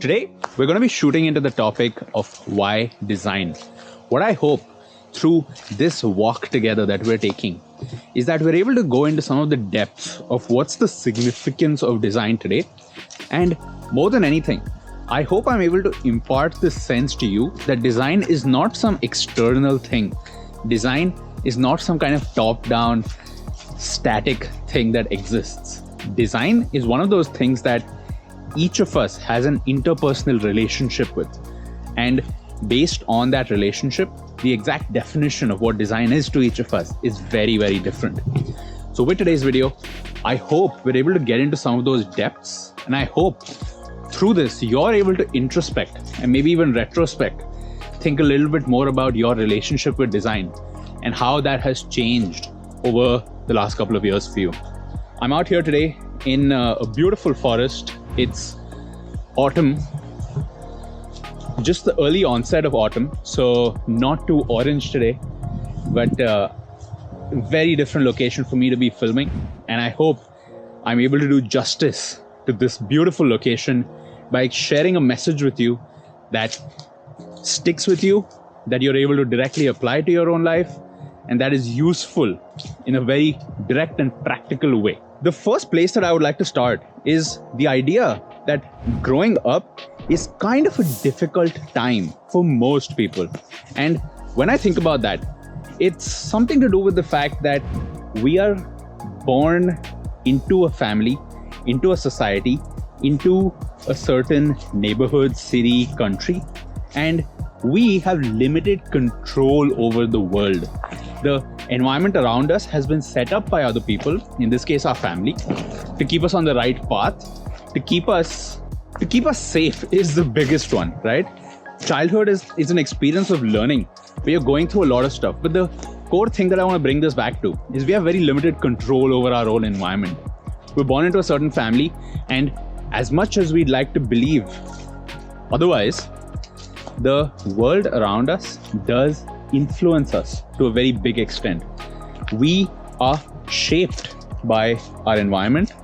Today, we're going to be shooting into the topic of why design. What I hope through this walk together that we're taking is that we're able to go into some of the depths of what's the significance of design today. And more than anything, I hope I'm able to impart this sense to you that design is not some external thing. Design is not some kind of top-down, static thing that exists. Design is one of those things that each of us has an interpersonal relationship with. And based on that relationship, the exact definition of what design is to each of us is very, very different. So with today's video, I hope we're able to get into some of those depths. And I hope through this, you're able to introspect and maybe even retrospect, think a little bit more about your relationship with design and how that has changed over the last couple of years for you. I'm out here today in a beautiful forest. It's autumn, just the early onset of autumn, so not too orange today, but very different location for me to be filming. And I hope I'm able to do justice to this beautiful location by sharing a message with you that sticks with you, that you're able to directly apply to your own life, and that is useful in a very direct and practical way. The first place that I would like to start is the idea that growing up is kind of a difficult time for most people. And when I think about that, it's something to do with the fact that we are born into a family, into a society, into a certain neighborhood, city, country, and we have limited control over the world. The environment around us has been set up by other people, in this case our family, to keep us on the right path, to keep us safe is the biggest one, right? Childhood is an experience of learning where you're going through a lot of stuff. But the core thing that I want to bring this back to is we have very limited control over our own environment. We're born into a certain family, and as much as we'd like to believe otherwise, the world around us does influence us to a very big extent. We are shaped by our environment.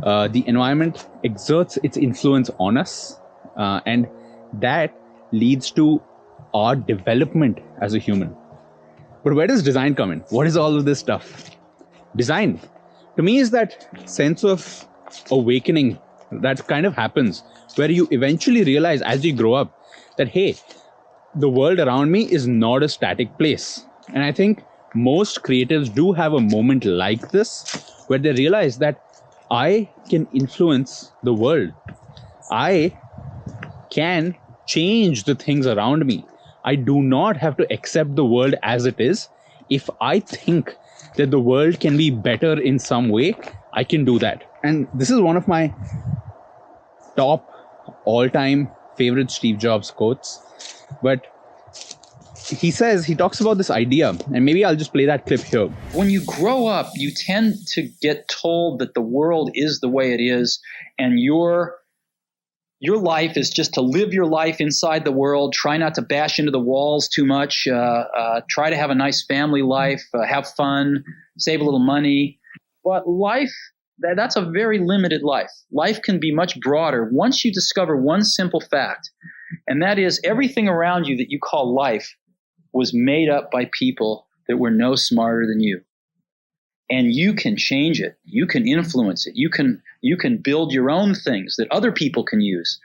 The environment exerts its influence on us, and that leads to our development as a human. But where does design come in? What is all of this stuff? Design, to me, is that sense of awakening that kind of happens where you eventually realize as you grow up that, hey, the world around me is not a static place. And I think most creatives do have a moment like this where they realize that I can influence the world. I can change the things around me. I do not have to accept the world as it is. If I think that the world can be better in some way, I can do that. And this is one of my top all-time favorite Steve Jobs quotes. But he talks about this idea, and maybe I'll just play that clip here. When you grow up, you tend to get told that the world is the way it is, and your life is just to live your life inside the world, try not to bash into the walls too much, try to have a nice family life, have fun, save a little money. But life, that's a very limited life. Life can be much broader once you discover one simple fact, and that is everything around you that you call life was made up by people that were no smarter than you. And you can change it. You can influence it. You can build your own things that other people can use.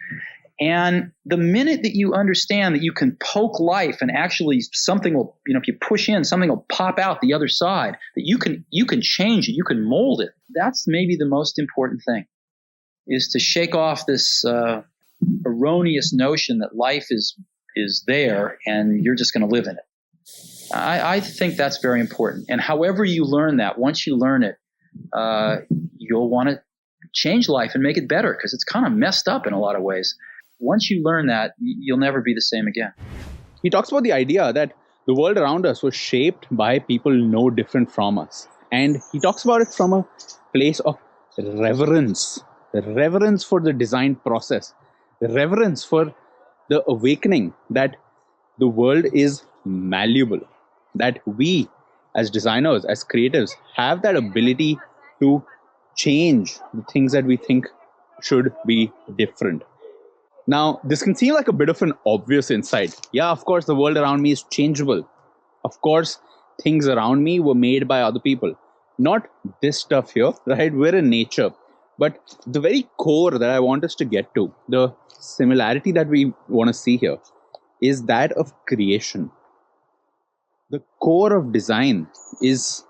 And the minute that you understand that you can poke life and actually something will, if you push in, something will pop out the other side, that you can change it, you can mold it. That's maybe the most important thing, is to shake off this erroneous notion that life is there and you're just going to live in it. I think that's very important. And however you learn that, once you learn it, you'll want to change life and make it better because it's kind of messed up in a lot of ways. Once you learn that, you'll never be the same again. He talks about the idea that the world around us was shaped by people no different from us. And he talks about it from a place of reverence. The reverence for the design process. The reverence for the awakening that the world is malleable. That we, as designers, as creatives, have that ability to change the things that we think should be different. Now, this can seem like a bit of an obvious insight. Yeah, of course, the world around me is changeable. Of course, things around me were made by other people. Not this stuff here, right? We're in nature. But the very core that I want us to get to, the similarity that we want to see here, is that of creation. The core of design is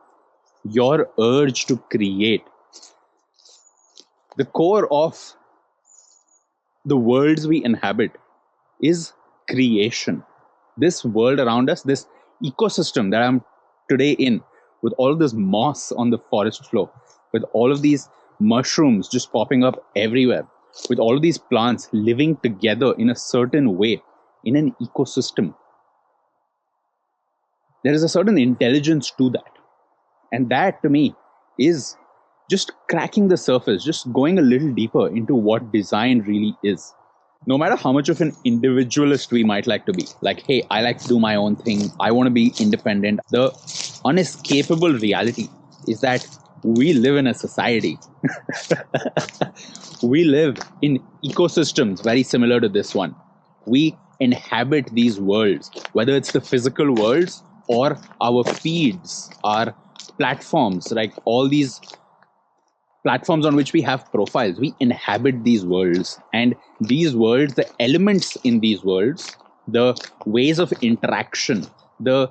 your urge to create. The core of the worlds we inhabit is creation. This world around us, this ecosystem that I'm today in, with all this moss on the forest floor, with all of these mushrooms just popping up everywhere, with all of these plants living together in a certain way in an ecosystem, there is a certain intelligence to that. And that to me is just cracking the surface, just going a little deeper into what design really is. No matter how much of an individualist we might like to be, like, hey, I like to do my own thing, I want to be independent, the unescapable reality is that we live in a society. We live in ecosystems very similar to this one. We inhabit these worlds, whether it's the physical worlds or our feeds, our platforms, like all these platforms on which we have profiles. We inhabit these worlds, and these worlds, the elements in these worlds, the ways of interaction, the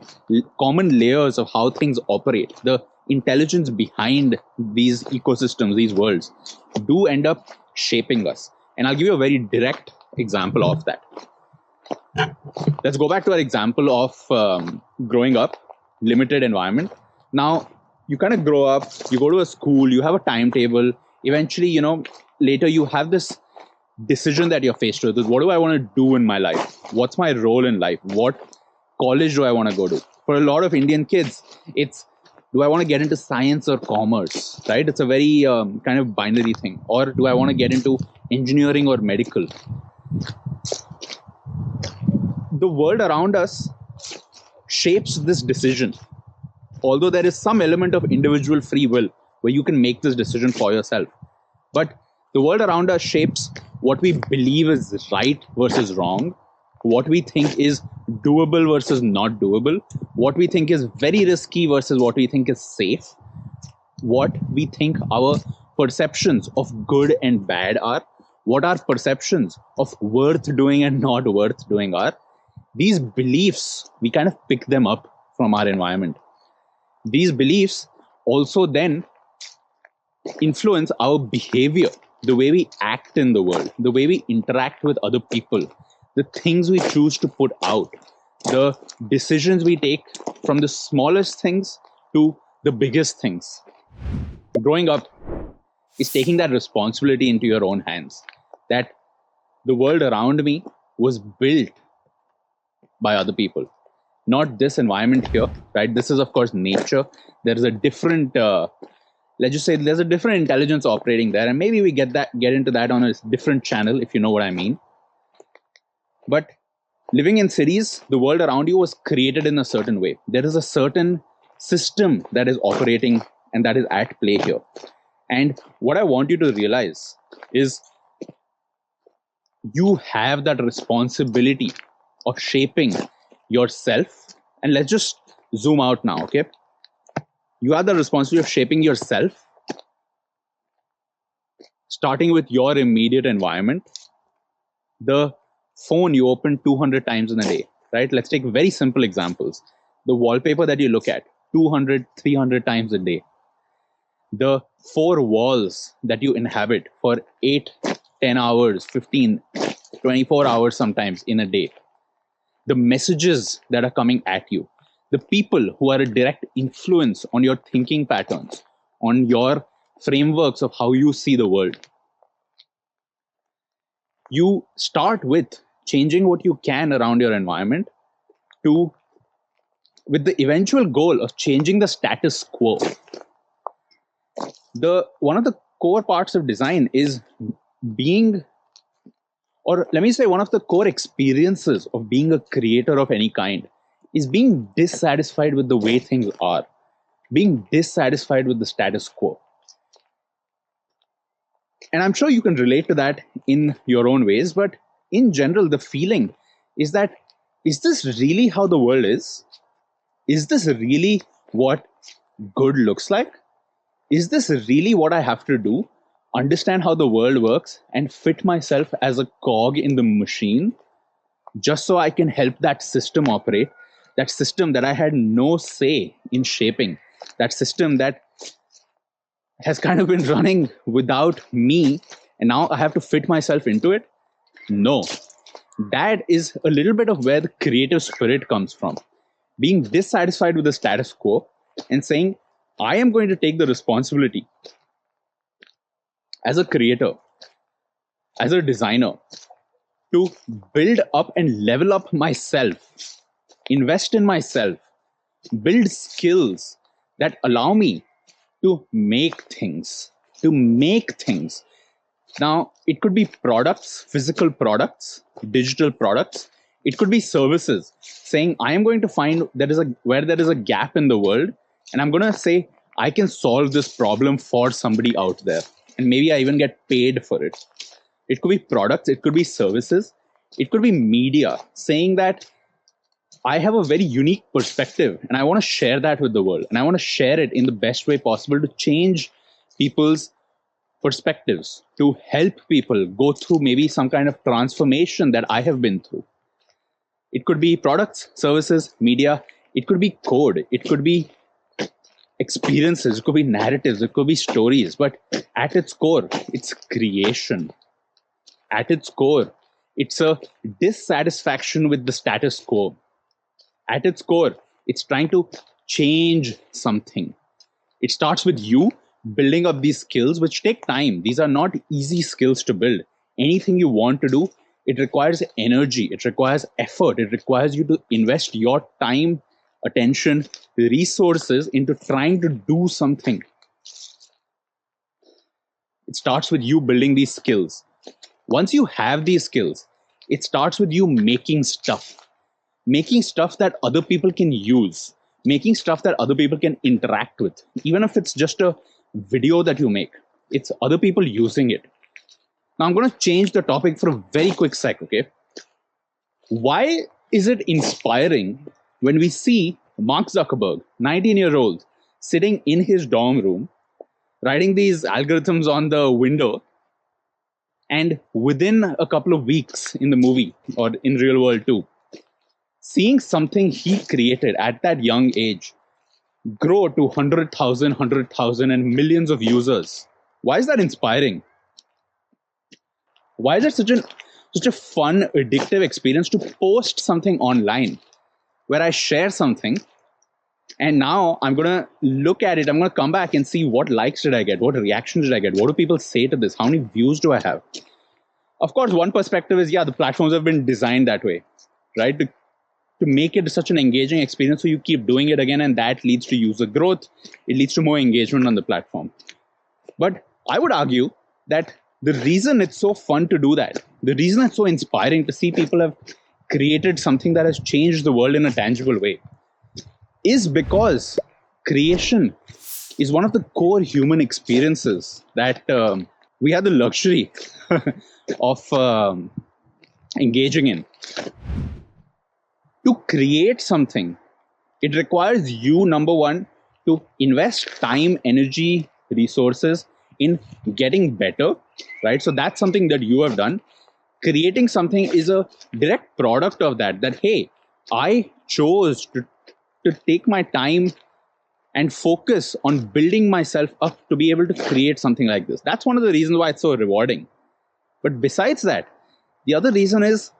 common layers of how things operate, the intelligence behind these ecosystems, these worlds, do end up shaping us. And I'll give you a very direct example of that. Let's go back to our example of growing up, limited environment. Now, you kind of grow up, you go to a school, you have a timetable. Eventually, later you have this decision that you're faced with. What do I want to do in my life? What's my role in life? What college do I want to go to? For a lot of Indian kids, it's, do I want to get into science or commerce, right? It's a very kind of binary thing. Or do I want to get into engineering or medical? The world around us shapes this decision. Although there is some element of individual free will where you can make this decision for yourself. But the world around us shapes what we believe is right versus wrong, what we think is doable versus not doable, what we think is very risky versus what we think is safe, what we think our perceptions of good and bad are, what our perceptions of worth doing and not worth doing are. These beliefs, we kind of pick them up from our environment. These beliefs also then influence our behavior, the way we act in the world, the way we interact with other people, the things we choose to put out, the decisions we take, from the smallest things to the biggest things. Growing up is taking that responsibility into your own hands, that the world around me was built by other people, not this environment here, right? This is, of course, nature. There is a different, let's just say, there's a different intelligence operating there, and maybe we get into that on a different channel, if you know what I mean. But living in cities, the world around you was created in a certain way. There is a certain system that is operating and that is at play here. And what I want you to realize is you have that responsibility of shaping yourself. And let's just zoom out now, okay? You have the responsibility of shaping yourself, starting with your immediate environment. The phone you open 200 times in a day, right? Let's take very simple examples. The wallpaper that you look at 200, 300 times a day. The 4 walls that you inhabit for 8, 10 hours, 15, 24 hours sometimes in a day. The messages that are coming at you, the people who are a direct influence on your thinking patterns, on your frameworks of how you see the world. You start with changing what you can around your environment with the eventual goal of changing the status quo. One of the core parts of design is being, or let me say, one of the core experiences of being a creator of any kind is being dissatisfied with the way things are, being dissatisfied with the status quo. And I'm sure you can relate to that in your own ways, but in general, the feeling is that, is this really how the world is? Is this really what good looks like? Is this really what I have to do? Understand how the world works and fit myself as a cog in the machine just so I can help that system operate, that system that I had no say in shaping, that system that has kind of been running without me, and now I have to fit myself into it? No. That is a little bit of where the creative spirit comes from. Being dissatisfied with the status quo and saying, I am going to take the responsibility as a creator, as a designer, to build up and level up myself, invest in myself, build skills that allow me to make things, to make things. Now, it could be products, physical products, digital products. It could be services, saying, I am going to find where there is a gap in the world, and I'm going to say, I can solve this problem for somebody out there. And maybe I even get paid for it. It could be products, it could be services, it could be media, saying that I have a very unique perspective and I want to share that with the world. And I want to share it in the best way possible to change people's perspectives, to help people go through maybe some kind of transformation that I have been through. It could be products, services, media. It could be code. It could be experiences. It could be narratives. It could be stories. But at its core, it's creation. At its core, it's a dissatisfaction with the status quo. At its core, it's trying to change something. It starts with you building up these skills, which take time. These are not easy skills to build. Anything you want to do, it requires energy, it requires effort, it requires you to invest your time, attention, resources into trying to do something. It starts with you building these skills. Once you have these skills, it starts with you making stuff that other people can use, making stuff that other people can interact with. Even if it's just a video that you make, it's other people using it. Now I'm going to change the topic for a very quick sec, okay? Why is it inspiring when we see Mark Zuckerberg, 19-year-old, sitting in his dorm room, writing these algorithms on the window, and within a couple of weeks in the movie, or in real world too, seeing something he created at that young age grow to 100,000, and millions of users? Why is that inspiring? Why is it such a fun, addictive experience to post something online where I share something, and now I'm going to look at it, I'm going to come back and see what likes did I get, what reactions did I get, what do people say to this, how many views do I have? Of course, one perspective is, yeah, the platforms have been designed that way, right? To make it such an engaging experience, so you keep doing it again, and that leads to user growth. It leads to more engagement on the platform. But I would argue that the reason it's so fun to do that, the reason it's so inspiring to see people have created something that has changed the world in a tangible way, is because creation is one of the core human experiences that we have the luxury of engaging in. To create something, it requires you, number one, to invest time, energy, resources in getting better, right? So that's something that you have done. Creating something is a direct product of that, hey, I chose to take my time and focus on building myself up to be able to create something like this. That's one of the reasons why it's so rewarding. But besides that, the other reason is,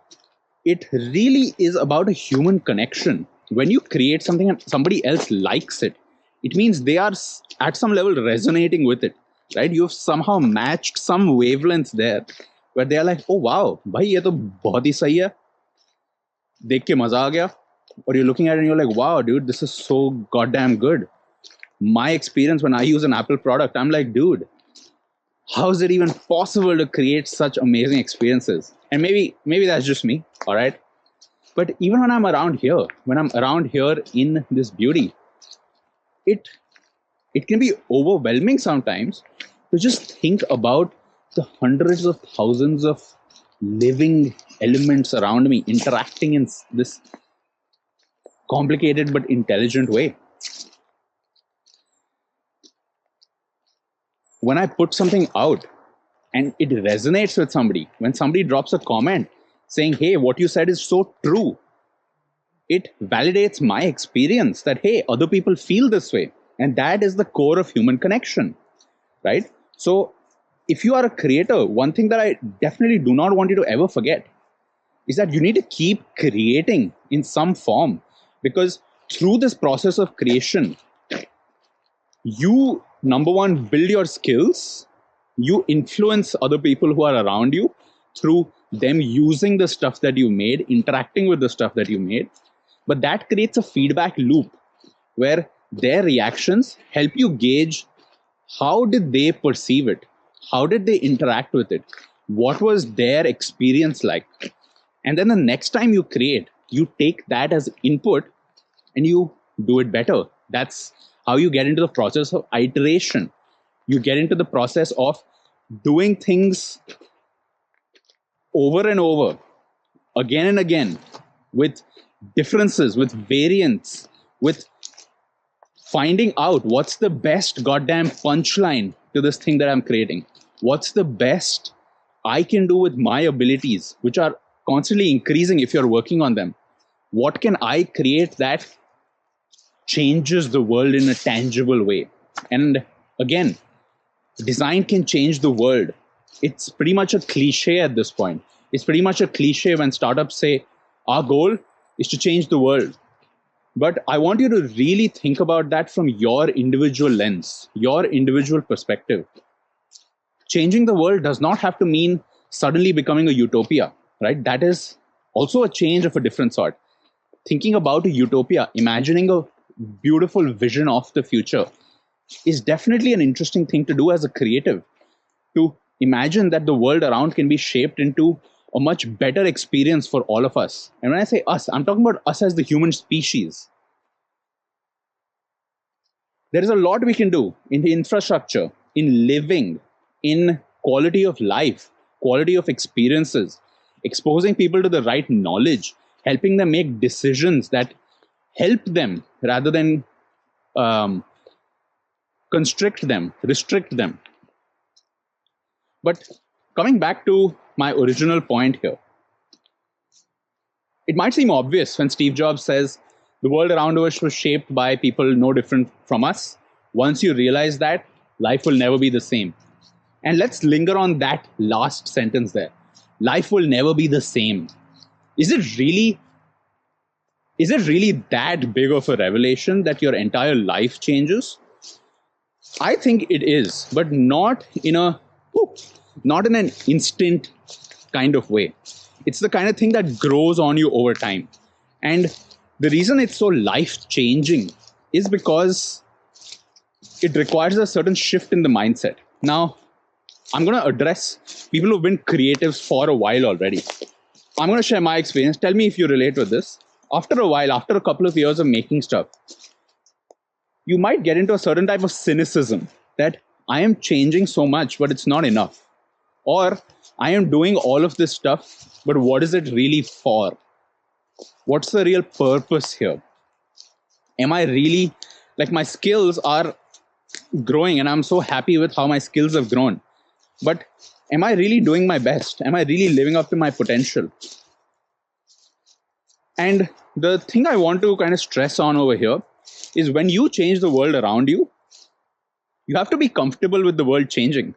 it really is about a human connection. When you create something and somebody else likes it, it means they are at some level resonating with it, right? You've somehow matched some wavelengths there where they are like, oh wow, bhai, ye to bahut hi sahi hai. Dekh ke maza aa gaya. Or you're looking at it and you're like, wow, dude, this is so goddamn good. My experience when I use an Apple product, I'm like, dude, how is it even possible to create such amazing experiences? And maybe that's just me, all right? But even when I'm around here in this beauty, it can be overwhelming sometimes to just think about the hundreds of thousands of living elements around me interacting in this complicated but intelligent way. When I put something out and it resonates with somebody, when somebody drops a comment saying, hey, what you said is so true, it validates my experience that, hey, other people feel this way. And that is the core of human connection, right? So if you are a creator, one thing that I definitely do not want you to ever forget is that you need to keep creating in some form, because through this process of creation, you, number one, build your skills, you influence other people who are around you through them using the stuff that you made, interacting with the stuff that you made. But that creates a feedback loop where their reactions help you gauge how did they perceive it, how did they interact with it, what was their experience like. And then the next time you create, you take that as input and you do it better. That's how you get into the process of iteration. You get into the process of doing things over and over, again and again, with differences, with variants, with finding out what's the best goddamn punchline to this thing that I'm creating. What's the best I can do with my abilities, which are constantly increasing if you're working on them. What can I create that changes the world in a tangible way? And again, design can change the world. It's pretty much a cliche at this point. It's pretty much a cliche when startups say, our goal is to change the world. But I want you to really think about that from your individual lens, your individual perspective. Changing the world does not have to mean suddenly becoming a utopia, right? That is also a change of a different sort. Thinking about a utopia, imagining a beautiful vision of the future is definitely an interesting thing to do as a creative, to imagine that the world around can be shaped into a much better experience for all of us. And when I say us, I'm talking about us as the human species. There is a lot we can do in the infrastructure, in living, in quality of life, quality of experiences, exposing people to the right knowledge, helping them make decisions that help them rather than constrict them, restrict them. But coming back to my original point here, it might seem obvious when Steve Jobs says the world around us was shaped by people no different from us. Once you realize that, life will never be the same. And let's linger on that last sentence there. Life will never be the same. Is it really that big of a revelation that your entire life changes? I think it is, but not in an instant kind of way. It's the kind of thing that grows on you over time. And the reason it's so life-changing is because it requires a certain shift in the mindset. Now, I'm going to address people who've been creatives for a while already. I'm going to share my experience. Tell me if you relate with this. After a while, after a couple of years of making stuff, you might get into a certain type of cynicism that I am changing so much, but it's not enough. Or I am doing all of this stuff, but what is it really for? What's the real purpose here? Am I really, like, my skills are growing and I'm so happy with how my skills have grown. But am I really doing my best? Am I really living up to my potential? And the thing I want to kind of stress on over here is when you change the world around you, you have to be comfortable with the world changing.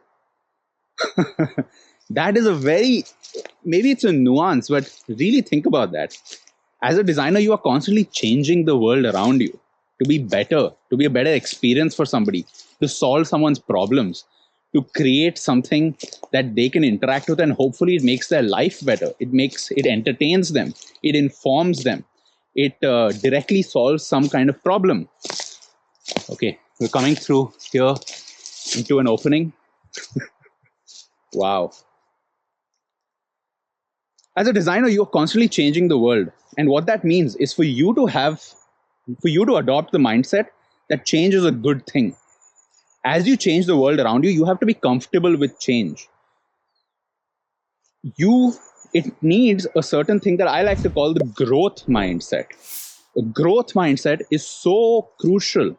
That is a very, maybe it's a nuance, but really think about that. As a designer, you are constantly changing the world around you to be better, to be a better experience for somebody, to solve someone's problems, to create something that they can interact with, and hopefully it makes their life better. It entertains them, it informs them, it directly solves some kind of problem. Okay, we're coming through here into an opening. Wow. As a designer, you're constantly changing the world. And what that means is for you to adopt the mindset that change is a good thing. As you change the world around you, you have to be comfortable with change. You it needs a certain thing that I like to call the growth mindset. A growth mindset is so crucial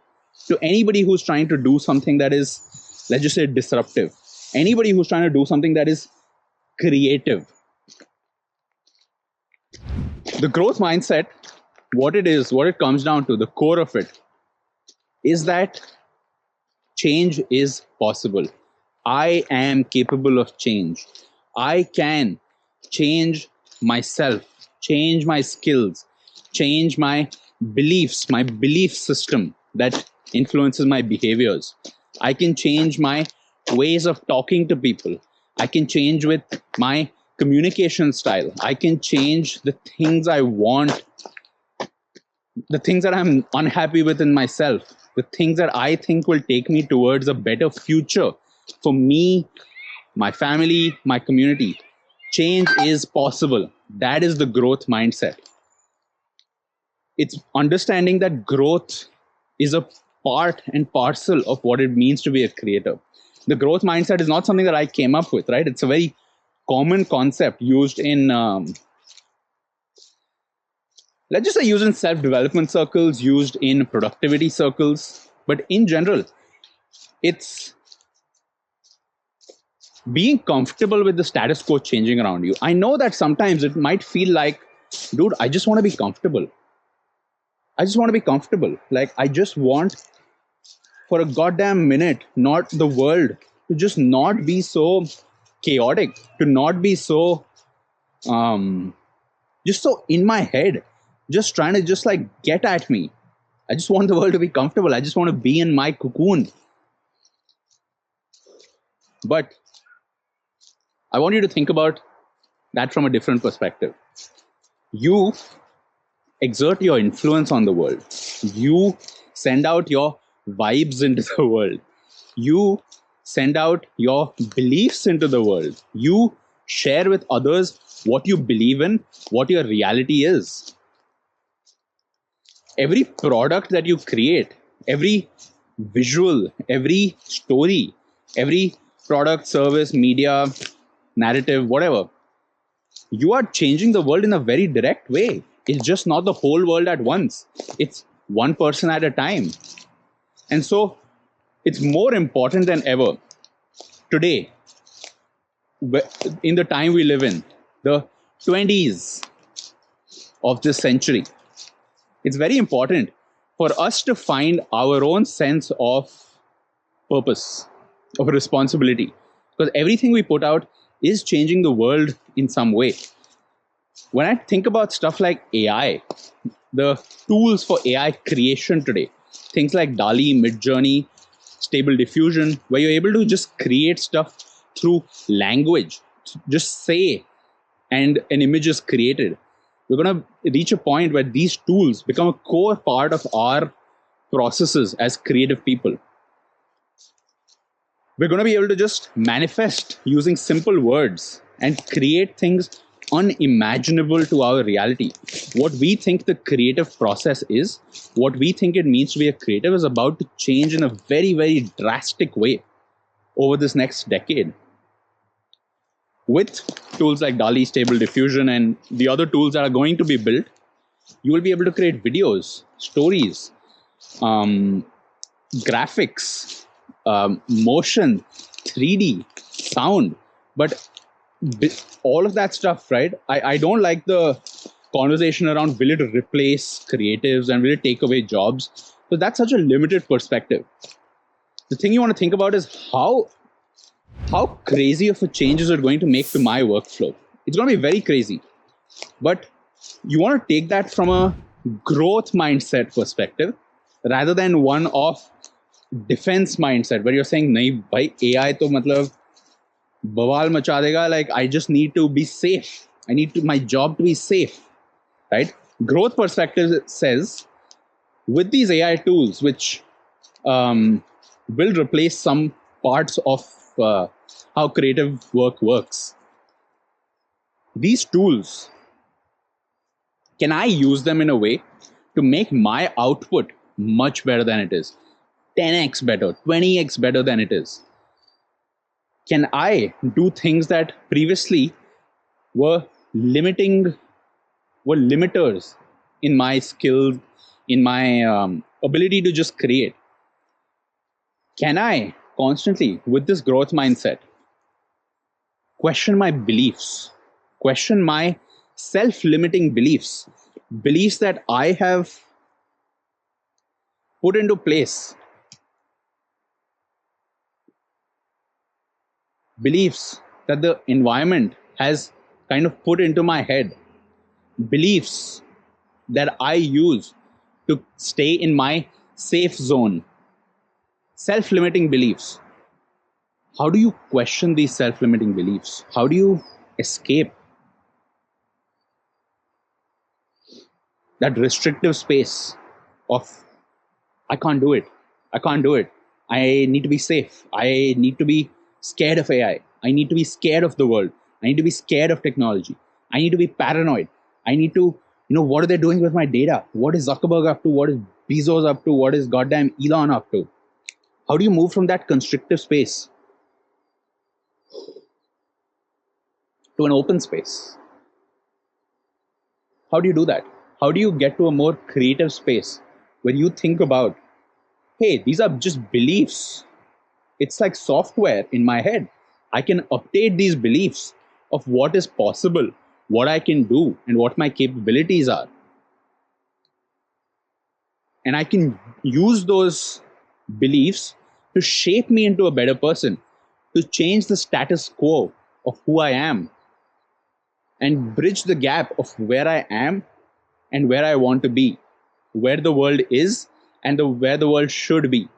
to anybody who's trying to do something that is, let's just say, disruptive. Anybody who's trying to do something that is creative. The growth mindset, what it is, what it comes down to, the core of it, is that change is possible. I am capable of change. I can change myself, change my skills, change my beliefs, my belief system that influences my behaviors. I can change my ways of talking to people. I can change with my communication style. I can change the things I want, the things that I'm unhappy with in myself, the things that I think will take me towards a better future for me, my family, my community. Change is possible. That is the growth mindset. It's understanding that growth is a part and parcel of what it means to be a creator. The growth mindset is not something that I came up with, right? It's a very common concept used in, let's just say, used in self-development circles, used in productivity circles. But in general, it's being comfortable with the status quo changing around you. I know that sometimes it might feel like, dude, I just want to be comfortable. I just want to be comfortable. Like, I just want for a goddamn minute, not the world to just not be so chaotic, to not be so, just so in my head, just trying to just like get at me. I just want the world to be comfortable. I just want to be in my cocoon. But I want you to think about that from a different perspective. You exert your influence on the world. You send out your vibes into the world. You send out your beliefs into the world. You share with others what you believe in, what your reality is. Every product that you create, every visual, every story, every product, service, media, narrative, whatever, you are changing the world in a very direct way. It's just not the whole world at once. It's one person at a time. And so it's more important than ever today, in the time we live in, the 20s of this century. It's very important for us to find our own sense of purpose, of responsibility, because everything we put out is changing the world in some way. When I think about stuff like AI, the tools for AI creation today, things like DALL-E, Midjourney, Stable Diffusion, where you're able to just create stuff through language, just say, and an image is created. We're going to reach a point where these tools become a core part of our processes as creative people. We're going to be able to just manifest using simple words and create things unimaginable to our reality. What we think the creative process is, what we think it means to be a creative, is about to change in a very, very drastic way over this next decade. With tools like DALL-E, Stable Diffusion, and the other tools that are going to be built, you will be able to create videos, stories, graphics, motion, 3D, sound. But all of that stuff, right? I don't like the conversation around will it replace creatives and will it take away jobs? So that's such a limited perspective. The thing you want to think about is how crazy of a change is it going to make to my workflow? It's going to be very crazy. But you want to take that from a growth mindset perspective rather than one of defense mindset, where you're saying, nahi bhai, AI to matlab bawal macha dega, like I just need to be safe. I need my job to be safe, right? Growth perspective says, with these AI tools, which will replace some parts of how creative work works, these tools, can I use them in a way to make my output much better than it is? 10x better, 20x better than it is? Can I do things that previously were limiting, were limiters in my skills, in my ability to just create? Can I constantly, with this growth mindset, question my beliefs, question my self-limiting beliefs, beliefs that I have put into place, beliefs that the environment has kind of put into my head, beliefs that I use to stay in my safe zone, self-limiting beliefs. How do you question these self-limiting beliefs? How do you escape that restrictive space of, I can't do it, I can't do it, I need to be safe, I need to be scared of AI, I need to be scared of the world, I need to be scared of technology, I need to be paranoid, I need to, what are they doing with my data? What is Zuckerberg up to? What is Bezos up to? What is goddamn Elon up to? How do you move from that constrictive space to an open space? How do you do that? How do you get to a more creative space where you think about, hey, these are just beliefs. It's like software in my head. I can update these beliefs of what is possible, what I can do, and what my capabilities are. And I can use those beliefs to shape me into a better person, to change the status quo of who I am, and bridge the gap of where I am and where I want to be, where the world is and where the world should be.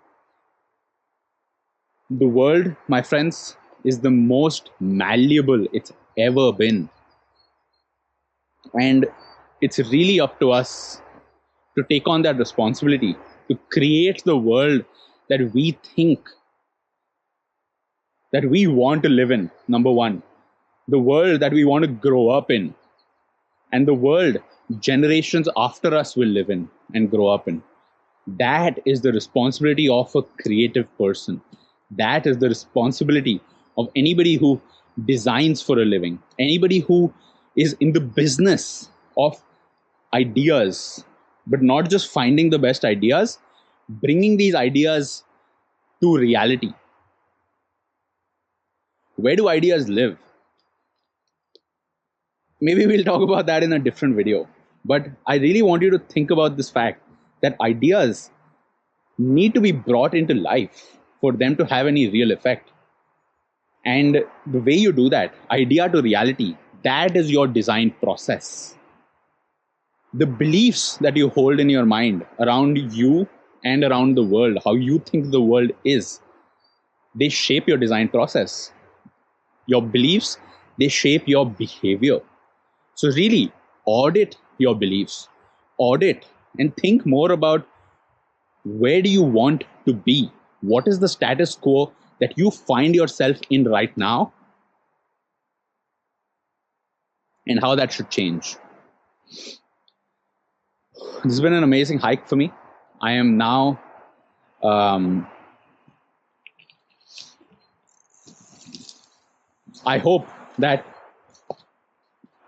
The world, my friends, is the most malleable it's ever been. And it's really up to us to take on that responsibility, to create the world that we think that we want to live in, number one. The world that we want to grow up in. And the world generations after us will live in and grow up in. That is the responsibility of a creative person. That is the responsibility of anybody who designs for a living, anybody who is in the business of ideas, but not just finding the best ideas, bringing these ideas to reality. Where do ideas live? Maybe we'll talk about that in a different video. But I really want you to think about this fact that ideas need to be brought into life for them to have any real effect. And the way you do that, idea to reality, that is your design process. The beliefs that you hold in your mind around you and around the world, how you think the world is, they shape your design process. Your beliefs, they shape your behavior. So really audit your beliefs, audit and think more about where do you want to be? What is the status quo that you find yourself in right now? And how that should change. This has been an amazing hike for me. I am now I hope that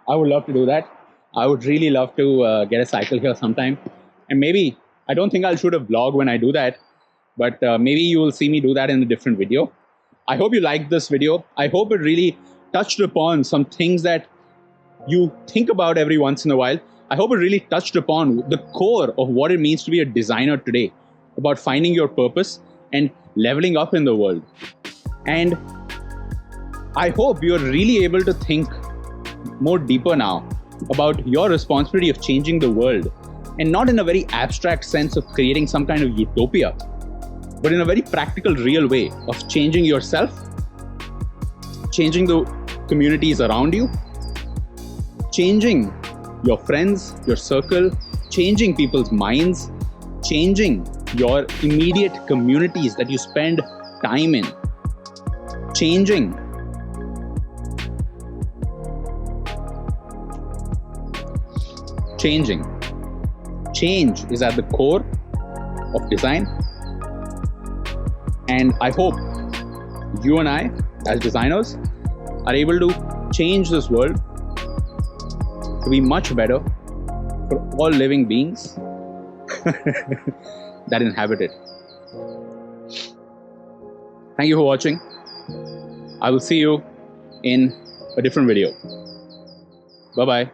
I would love to do that. I would really love to get a cycle here sometime. And maybe, I don't think I'll shoot a vlog when I do that, but maybe you will see me do that in a different video. I hope you liked this video. I hope it really touched upon some things that you think about every once in a while. I hope it really touched upon the core of what it means to be a designer today, about finding your purpose and leveling up in the world. And I hope you're really able to think more deeper now about your responsibility of changing the world, and not in a very abstract sense of creating some kind of utopia, but in a very practical, real way of changing yourself, changing the communities around you, changing your friends, your circle, changing people's minds, changing your immediate communities that you spend time in, changing changing. Change is at the core of design. And I hope you and I, as designers, are able to change this world to be much better for all living beings that inhabit it. Thank you for watching. I will see you in a different video. Bye-bye.